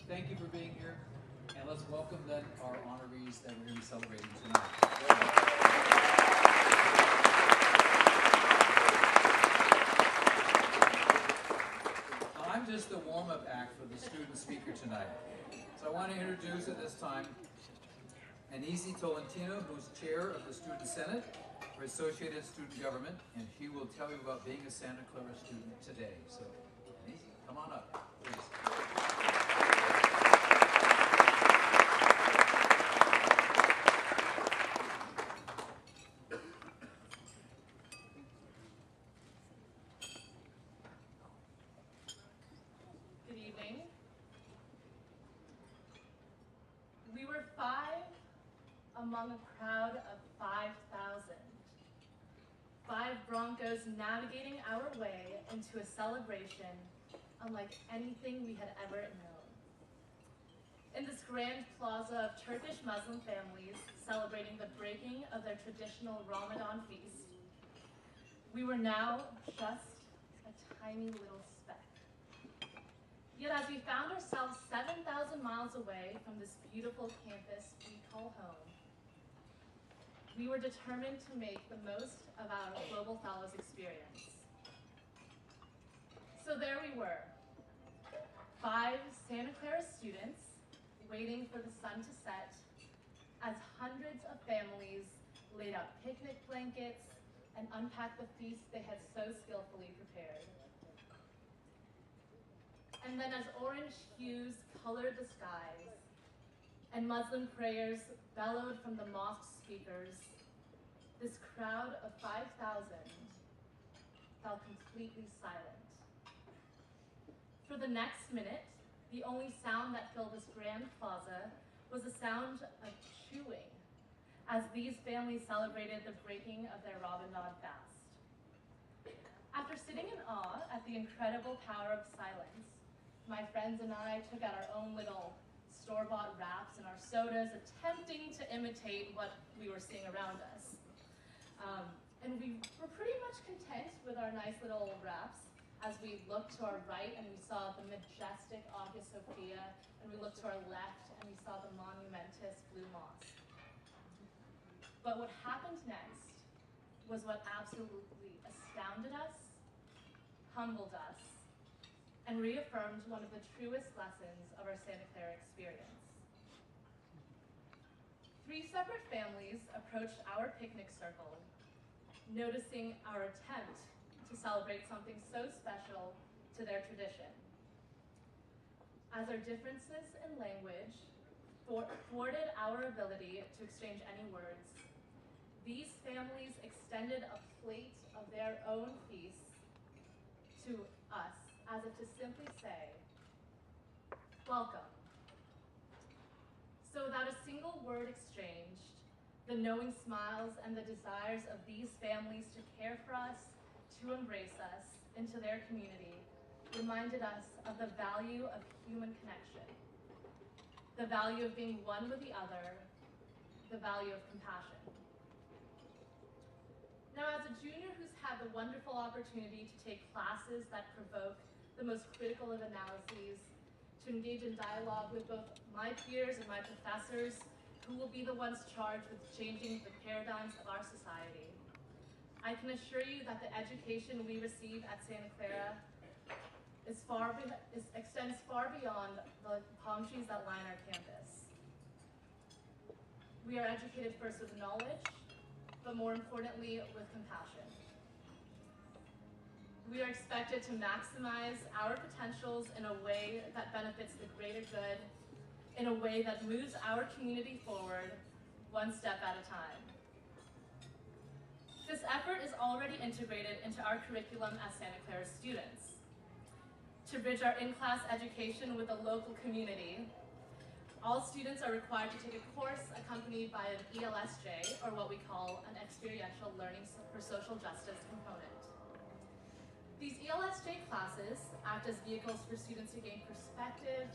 Thank you for being here, and let's welcome then our honorees that we're going to be celebrating tonight. I'm just the warm-up act for the student speaker tonight. So I want to introduce at this time Anaisy Tolentino, who's chair of the Student Senate for Associated Student Government, and she will tell you about being a Santa Clara student today. So, Anaisy, come on up, please. Good evening. We were 5 among a crowd of 5,000. 5 Broncos navigating our way into a celebration unlike anything we had ever known. In this grand plaza of Turkish Muslim families celebrating the breaking of their traditional Ramadan feast, we were now just a tiny little speck. Yet as we found ourselves 7,000 miles away from this beautiful campus we call home, we were determined to make the most of our Global Fellows experience. So there we were, 5 Santa Clara students waiting for the sun to set as hundreds of families laid out picnic blankets and unpacked the feast they had so skillfully prepared. And then as orange hues colored the skies and Muslim prayers bellowed from the mosque speakers, this crowd of 5,000 fell completely silent. For the next minute, the only sound that filled this grand plaza was the sound of chewing as these families celebrated the breaking of their Ramadan fast. After sitting in awe at the incredible power of silence, my friends and I took out our own little store-bought wraps and our sodas, attempting to imitate what we were seeing around us. And we were pretty much content with our nice little wraps as we looked to our right and we saw the majestic Hagia Sophia, and we looked to our left and we saw the monumentous Blue Mosque. But what happened next was what absolutely astounded us, humbled us, and reaffirmed one of the truest lessons of our Santa Clara experience. 3 separate families approached our picnic circle, noticing our attempt to celebrate something so special to their tradition. As our differences in language thwarted our ability to exchange any words, these families extended a plate of their own feast to us, as if to simply say, welcome. So without a single word exchanged, the knowing smiles and the desires of these families to care for us, to embrace us into their community, reminded us of the value of human connection, the value of being one with the other, the value of compassion. Now, as a junior who's had the wonderful opportunity to take classes that provoke the most critical of analyses, to engage in dialogue with both my peers and my professors, who will be the ones charged with changing the paradigms of our society, I can assure you that the education we receive at Santa Clara extends far beyond the palm trees that line our campus. We are educated first with knowledge, but more importantly, with compassion. We are expected to maximize our potentials in a way that benefits the greater good, in a way that moves our community forward one step at a time. This effort is already integrated into our curriculum as Santa Clara students. To bridge our in-class education with the local community, all students are required to take a course accompanied by an ELSJ, or what we call an experiential learning for social justice component. These ELSJ classes act as vehicles for students to gain perspective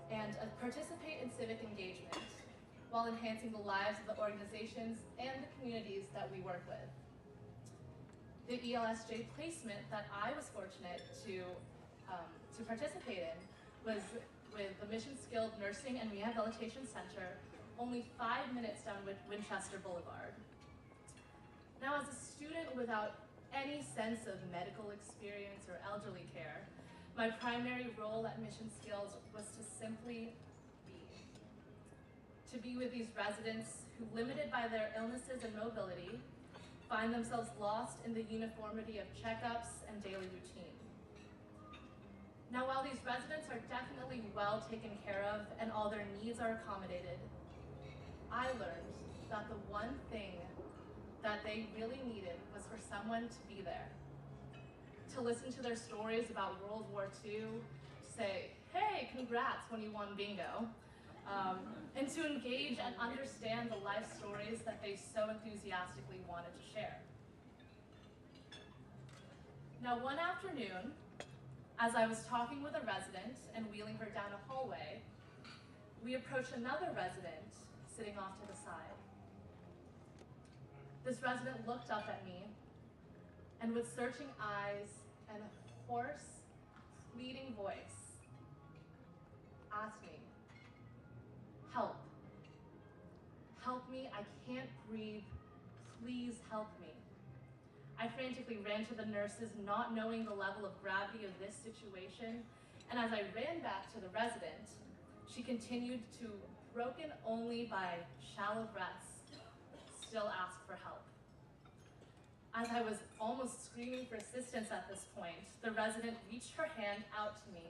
and participate in civic engagement, while enhancing the lives of the organizations and the communities that we work with. The ELSJ placement that I was fortunate to participate in was with the Mission-Skilled Nursing and Rehabilitation Center, only 5 minutes down Winchester Boulevard. Now, as a student without any sense of medical experience or elderly care, my primary role at Mission Skills was to simply be. To be with these residents who, limited by their illnesses and mobility, find themselves lost in the uniformity of checkups and daily routine. Now, while these residents are definitely well taken care of and all their needs are accommodated, I learned that the one thing that they really needed was for someone to be there, to listen to their stories about World War II, to say, hey, congrats when you won bingo, and to engage and understand the life stories that they so enthusiastically wanted to share. Now, one afternoon, as I was talking with a resident and wheeling her down a hallway, we approached another resident sitting off to the side. This resident looked up at me and with searching eyes and a hoarse, pleading voice, asked me, help. Help me, I can't breathe, please help me. I frantically ran to the nurses, not knowing the level of gravity of this situation, and as I ran back to the resident, she continued to, broken only by shallow breaths, still ask for help. As I was almost screaming for assistance at this point, the resident reached her hand out to me,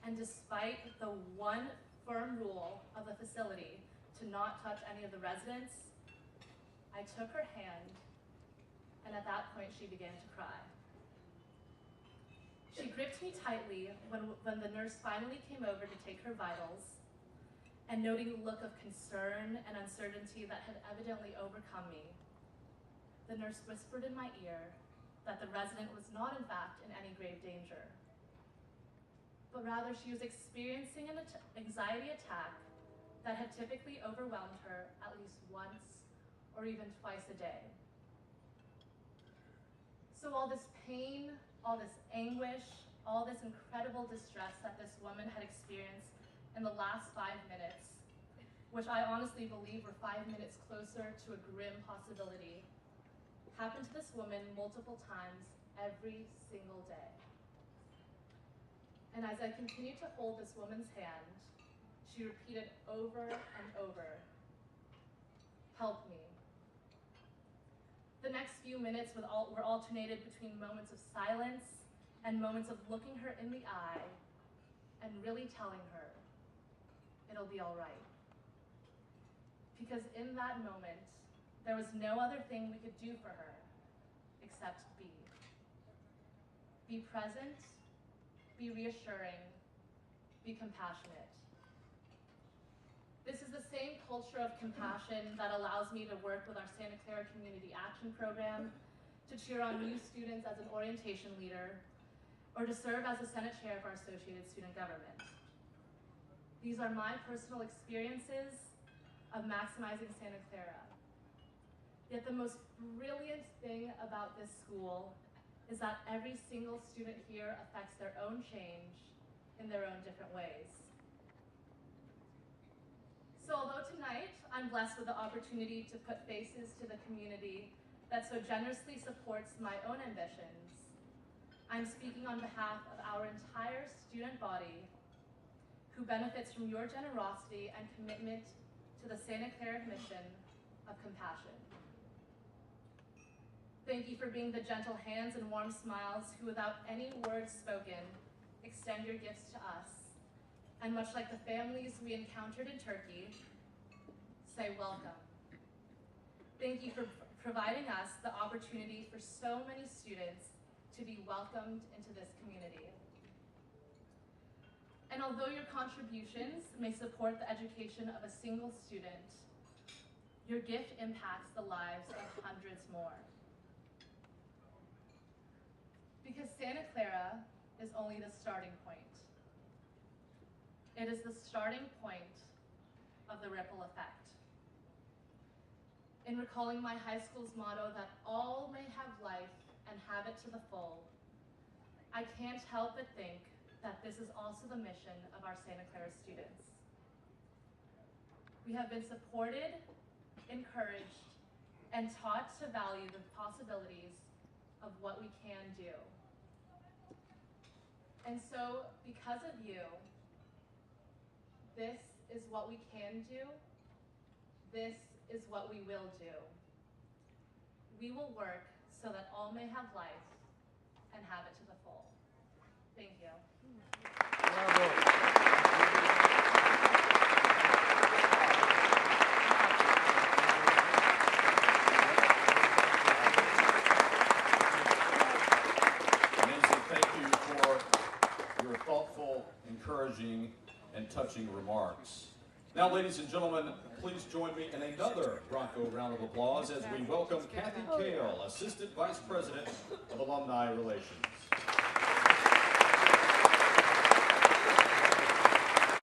and despite the one firm rule of the facility to not touch any of the residents, I took her hand, and at that point she began to cry. She gripped me tightly when the nurse finally came over to take her vitals, and noting the look of concern and uncertainty that had evidently overcome me, the nurse whispered in my ear that the resident was not in fact in any grave danger, but rather she was experiencing an anxiety attack that had typically overwhelmed her at least once or even twice a day. So all this pain, all this anguish, all this incredible distress that this woman had experienced in the last 5 minutes, which I honestly believe were 5 minutes closer to a grim possibility, happened to this woman multiple times every single day. And as I continued to hold this woman's hand, she repeated over and over, help me. The next few minutes were alternated between moments of silence and moments of looking her in the eye and really telling her, it'll be all right. Because in that moment, there was no other thing we could do for her except be. Be present, be reassuring, be compassionate. This is the same culture of compassion that allows me to work with our Santa Clara Community Action Program, to cheer on new students as an orientation leader, or to serve as the Senate Chair of our Associated Student Government. These are my personal experiences of maximizing Santa Clara. Yet the most brilliant thing about this school is that every single student here affects their own change in their own different ways. So although tonight I'm blessed with the opportunity to put faces to the community that so generously supports my own ambitions, I'm speaking on behalf of our entire student body who benefits from your generosity and commitment to the Santa Clara mission of compassion. Thank you for being the gentle hands and warm smiles who, without any words spoken, extend your gifts to us. And much like the families we encountered in Turkey, say welcome. Thank you for providing us the opportunity for so many students to be welcomed into this community. And although your contributions may support the education of a single student, your gift impacts the lives of hundreds more. Because Santa Clara is only the starting point. It is the starting point of the ripple effect. In recalling my high school's motto that all may have life and have it to the full, I can't help but think that this is also the mission of our Santa Clara students. We have been supported, encouraged, and taught to value the possibilities of what we can do. And so, because of you, this is what we can do. This is what we will do. We will work so that all may have life and have it to the full. Thank you. Anaisy, thank you for your thoughtful, encouraging, and touching remarks. Now, ladies and gentlemen, please join me in another Bronco round of applause as we welcome Kathy Kale, Assistant Vice President of Alumni Relations.